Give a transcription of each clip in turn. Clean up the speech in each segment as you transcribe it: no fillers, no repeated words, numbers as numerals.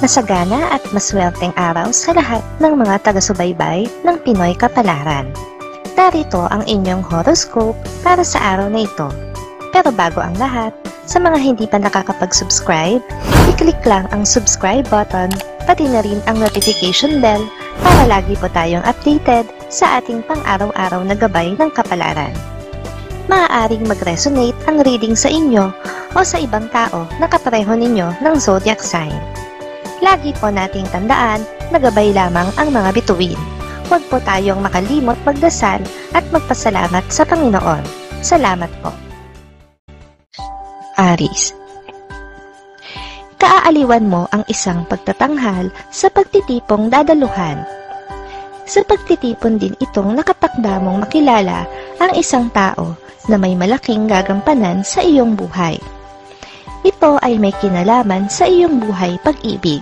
Masagana at maswerteng araw sa lahat ng mga taga-subaybay ng Pinoy Kapalaran. Narito ang inyong horoscope para sa araw na ito. Pero bago ang lahat, sa mga hindi pa nakakapag-subscribe, i-click lang ang subscribe button, pati na rin ang notification bell para lagi po tayong updated sa ating pang-araw-araw na gabay ng kapalaran. Maaaring mag-resonate ang reading sa inyo o sa ibang tao na kapareho ninyo ng zodiac sign. Lagi po nating tandaan na gabay lamang ang mga bituin. Huwag po tayong makalimot magdasal at magpasalamat sa Panginoon. Salamat po. Aries. Kaaaliwan mo ang isang pagtatanghal sa pagtitipong dadaluhan. Sa pagtitipon din itong nakatakda mong makilala ang isang tao na may malaking gagampanan sa iyong buhay. Ito ay may kinalaman sa iyong buhay pag-ibig.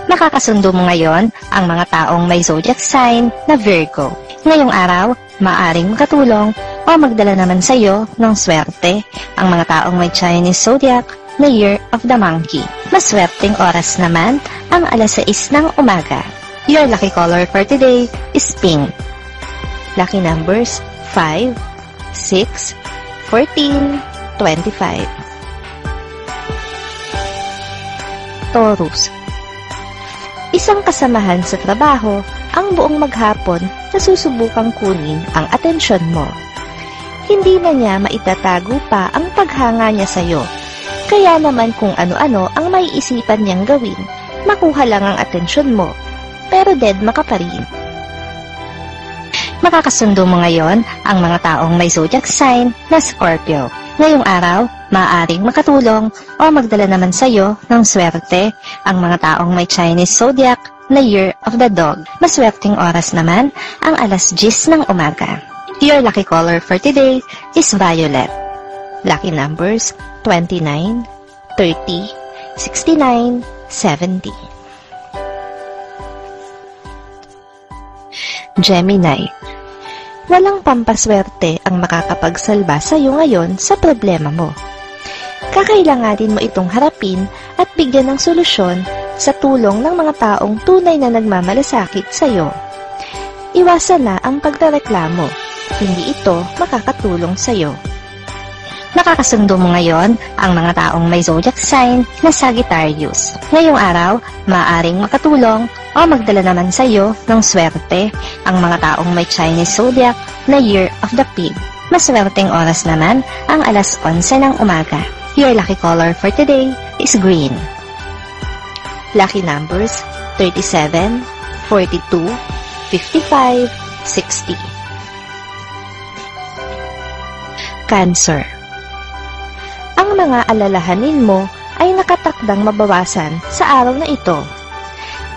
Makakasundo mo ngayon ang mga taong may zodiac sign na Virgo. Ngayong araw, maaaring makatulong o magdala naman sa iyo ng swerte ang mga taong may Chinese zodiac na Year of the Monkey. Maswerteng oras naman ang alas 6 ng umaga. Your lucky color for today is pink. Lucky numbers 5, 6, 14, 25. Taurus. Isang kasamahan sa trabaho ang buong maghapon na susubukang kunin ang atensyon mo. Hindi na niya maitatago pa ang paghanga niya sa iyo. Kaya naman kung ano-ano ang maiisipan niyang gawin, makuha lang ang atensyon mo, pero deadma ka pa rin. Makakasundo mo ngayon ang mga taong may zodiac sign na Scorpio. Ngayong araw, maaaring makatulong o magdala naman sa iyo ng swerte ang mga taong may Chinese zodiac na Year of the Dog. Maswerteng oras naman ang alas 10 ng umaga. Your lucky color for today is violet. Lucky numbers 29, 30, 69, 70. Gemini. Walang pampaswerte ang makakapagsalba sa iyo ngayon sa problema mo. Kakailanganin mo itong harapin at bigyan ng solusyon sa tulong ng mga taong tunay na nagmamalasakit sa iyo. Iwasan na ang pagrereklamo. Hindi ito makakatulong sa iyo. Nakakasundo mo ngayon ang mga taong may zodiac sign na Sagittarius. Ngayong araw, maaaring makatulong o magdala naman sa iyo ng swerte ang mga taong may Chinese zodiac na Year of the Pig. Maswerteng oras naman ang alas 11 ng umaga. Your lucky color for today is green. Lucky numbers 37, 42, 55, 60. Cancer. Ang mga alalahanin mo ay nakatakdang mabawasan sa araw na ito.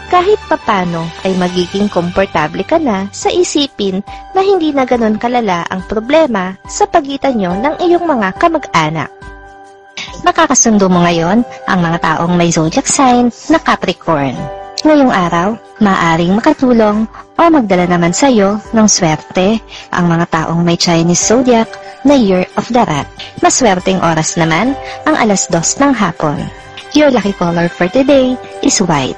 Kahit papano ay magiging komportable ka na sa isipin na hindi na ganun kalala ang problema sa pagitan nyo ng iyong mga kamag-anak. Makakasundo mo ngayon ang mga taong may zodiac sign na Capricorn. Ngayong araw, maaaring makatulong o magdala naman sa iyo ng swerte ang mga taong may Chinese zodiac na Year of the Rat. Maswerteng oras naman ang alas 2 ng hapon. Your lucky color for today is white.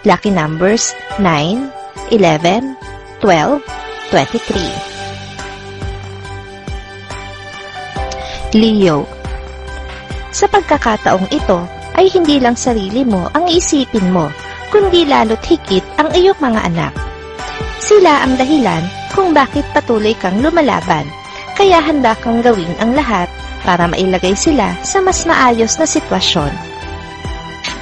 Lucky numbers 9, 11, 12, 23. Leo. Sa pagkakataong ito ay hindi lang sarili mo ang iisipin mo, kundi lalo't higit ang iyong mga anak. Sila ang dahilan kung bakit patuloy kang lumalaban, kaya handa kang gawin ang lahat para mailagay sila sa mas maayos na sitwasyon.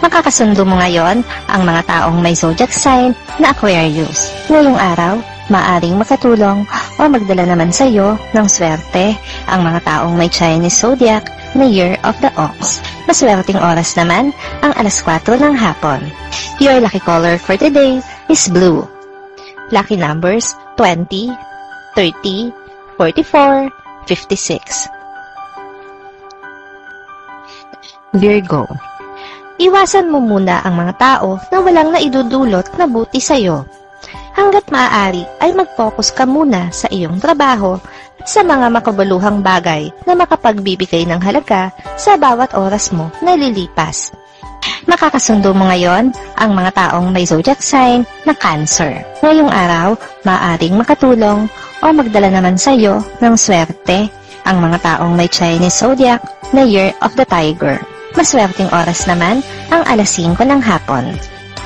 Makakasundo mo ngayon ang mga taong may zodiac sign na Aquarius. Ngayong araw, maaring makatulong o magdala naman sa iyo ng swerte ang mga taong may Chinese zodiac na Year of the Ox. Maswerteng oras naman ang alas 4 ng hapon. Your lucky color for today is blue. Lucky numbers 20, 30, 44, 56. Virgo. Iwasan mo muna ang mga tao na walang naidudulot na buti sa iyo. Hanggat maaari ay mag-focus ka muna sa iyong trabaho at sa mga makabaluhang bagay na makapagbibigay ng halaga sa bawat oras mo na lilipas. Makakasundo mo ngayon ang mga taong may zodiac sign na Cancer. Ngayong araw, maaaring makatulong o magdala naman sa iyo ng swerte ang mga taong may Chinese zodiac na Year of the Tiger. Maswerteng oras naman ang alas 5 ng hapon.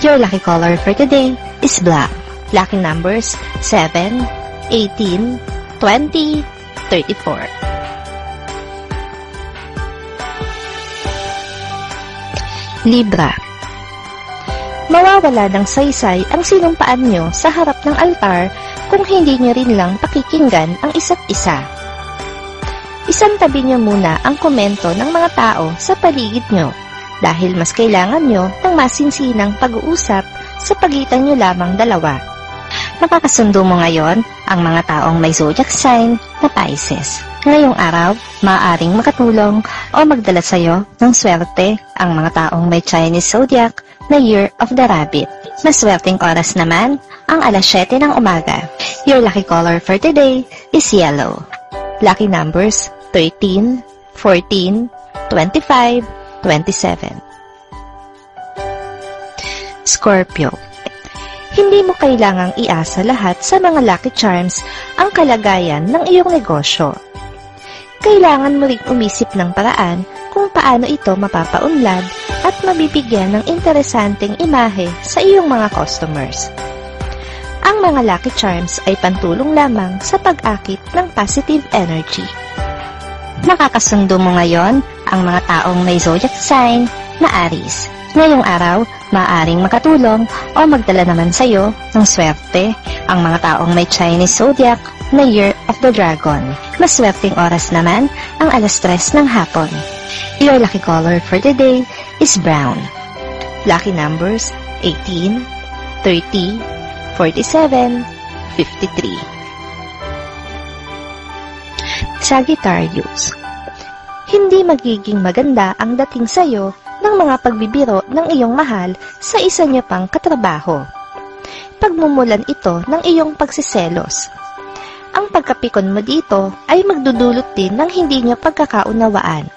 Your lucky color for today is black. Lucky numbers 7, 18, 20, 34. Libra. Mawawala ng saysay ang sinumpaan nyo sa harap ng altar kung hindi nyo rin lang pakikinggan ang isa't isa. Isantabi nyo muna ang komento ng mga tao sa paligid nyo dahil mas kailangan nyo ng masinsinang pag-uusap sa pagitan nyo lamang dalawa. Nakakasundo mo ngayon ang mga taong may zodiac sign na Pisces. Ngayong araw, maaaring makatulong o magdala sa iyo ng swerte ang mga taong may Chinese zodiac na Year of the Rabbit. Maswerteng oras naman ang alas 7 ng umaga. Your lucky color for today is yellow. Lucky numbers 13, 14, 25, 27. Scorpio. Hindi mo kailangang iasa lahat sa mga lucky charms ang kalagayan ng iyong negosyo. Kailangan mo ring umisip ng paraan kung paano ito mapapaunlad at mabibigyan ng interesanteng imahe sa iyong mga customers. Ang mga lucky charms ay pantulong lamang sa pag-akit ng positive energy. Makakasundo mo ngayon ang mga taong may zodiac sign na Aries. Ngayong araw, maaaring makatulong o magdala naman sa iyo ng swerte ang mga taong may Chinese zodiac na Year of the Dragon. Maswerteng oras naman ang alas 3 ng hapon. Your lucky color for today is brown. Lucky numbers 18, 30, 47, 53. Sagittarius. Hindi magiging maganda ang dating sa iyo ng mga pagbibiro ng iyong mahal sa isa niya pang katrabaho. Pagmumulan ito ng iyong pagsiselos. Ang pagkapikon mo dito ay magdudulot din ng hindi niyo pagkakaunawaan.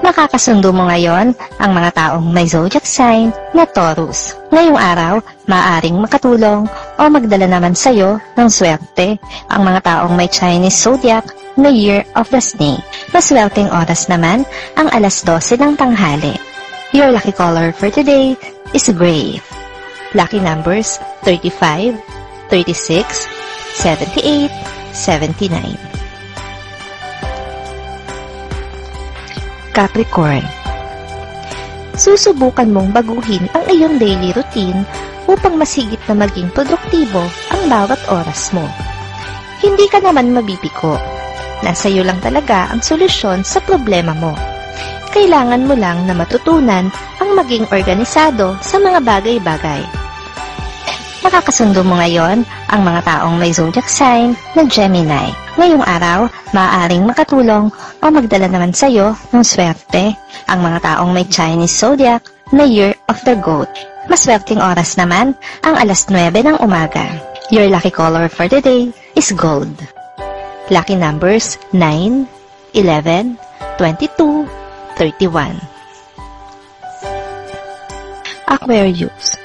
Makakasundo mo ngayon ang mga taong may zodiac sign na Taurus. Ngayong araw, maaaring makatulong o magdala naman sa iyo ng swerte ang mga taong may Chinese zodiac na Year of the Snake. Maswerteng oras naman ang alas 12 ng tanghali. Your lucky color for today is gray. Lucky numbers 35, 36, 78, 79. Capricorn. Susubukan mong baguhin ang iyong daily routine upang masigit na maging produktibo ang bawat oras mo. Hindi ka naman mabibiko. Nasa iyo lang talaga ang solusyon sa problema mo. Kailangan mo lang na matutunan ang maging organisado sa mga bagay-bagay. Makakasundo mo ngayon ang mga taong may zodiac sign na Gemini. Ngayong araw, maaaring makatulong o magdala naman sa iyo ng swerte ang mga taong may Chinese zodiac na Year of the Goat. Maswerteng oras naman ang alas 9 ng umaga. Your lucky color for today is gold. Lucky numbers 9, 11, 22, 31. Aquarius.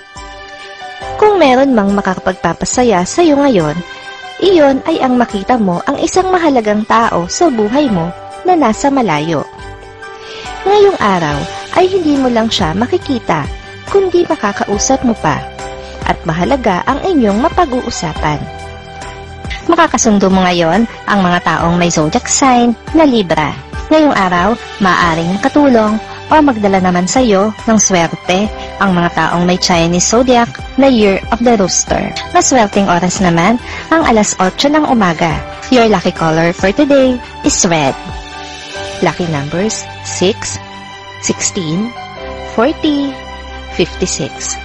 Kung meron mang makakapagpapasaya sa iyo ngayon, iyon ay ang makita mo ang isang mahalagang tao sa buhay mo na nasa malayo. Ngayong araw ay hindi mo lang siya makikita, kundi makakausap mo pa. At mahalaga ang inyong mapag-uusapan. Makakasundo mo ngayon ang mga taong may zodiac sign na Libra. Ngayong araw, maaaring makatulong o magdala naman sa iyo ng swerte ang mga taong may Chinese zodiac na Year of the Rooster. Maswerteng oras naman ang alas 8 ng umaga. Your lucky color for today is red. Lucky numbers 6, 16, 40, 56.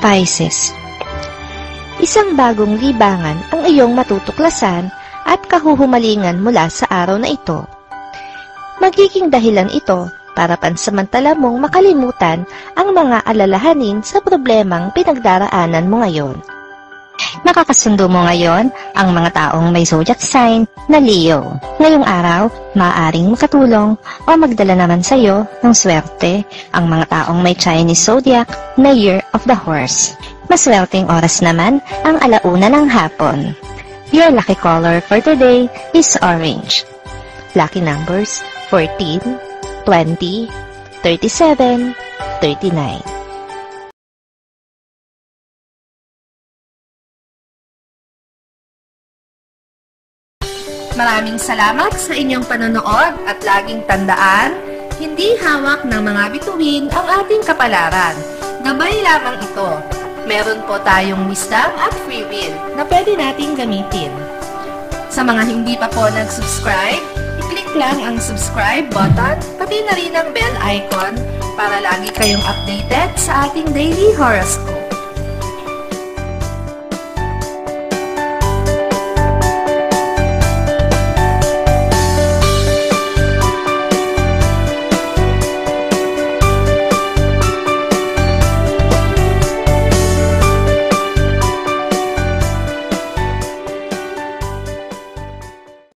Pisces. Isang bagong libangan ang iyong matutuklasan at kahuhumalingan mula sa araw na ito. Magiging dahilan ito para pansamantala mong makalimutan ang mga alalahanin sa problemang pinagdaraanan mo ngayon. Makakasundo mo ngayon ang mga taong may zodiac sign na Leo. Ngayong araw, maaaring makatulong o magdala naman sa iyo ng swerte ang mga taong may Chinese zodiac na Year of the Horse. Maswerteng oras naman ang 1:00 ng hapon. Your lucky color for today is orange. Lucky numbers 14, 20, 37, 39. Maraming salamat sa inyong panonood at laging tandaan, hindi hawak ng mga bituin ang ating kapalaran. Gabay lamang ito. Meron po tayong wisdom at free will na pwede nating gamitin. Sa mga hindi pa po nag-subscribe, i-click lang ang subscribe button, pati na rin ang bell icon para lagi kayong updated sa ating daily horoscope.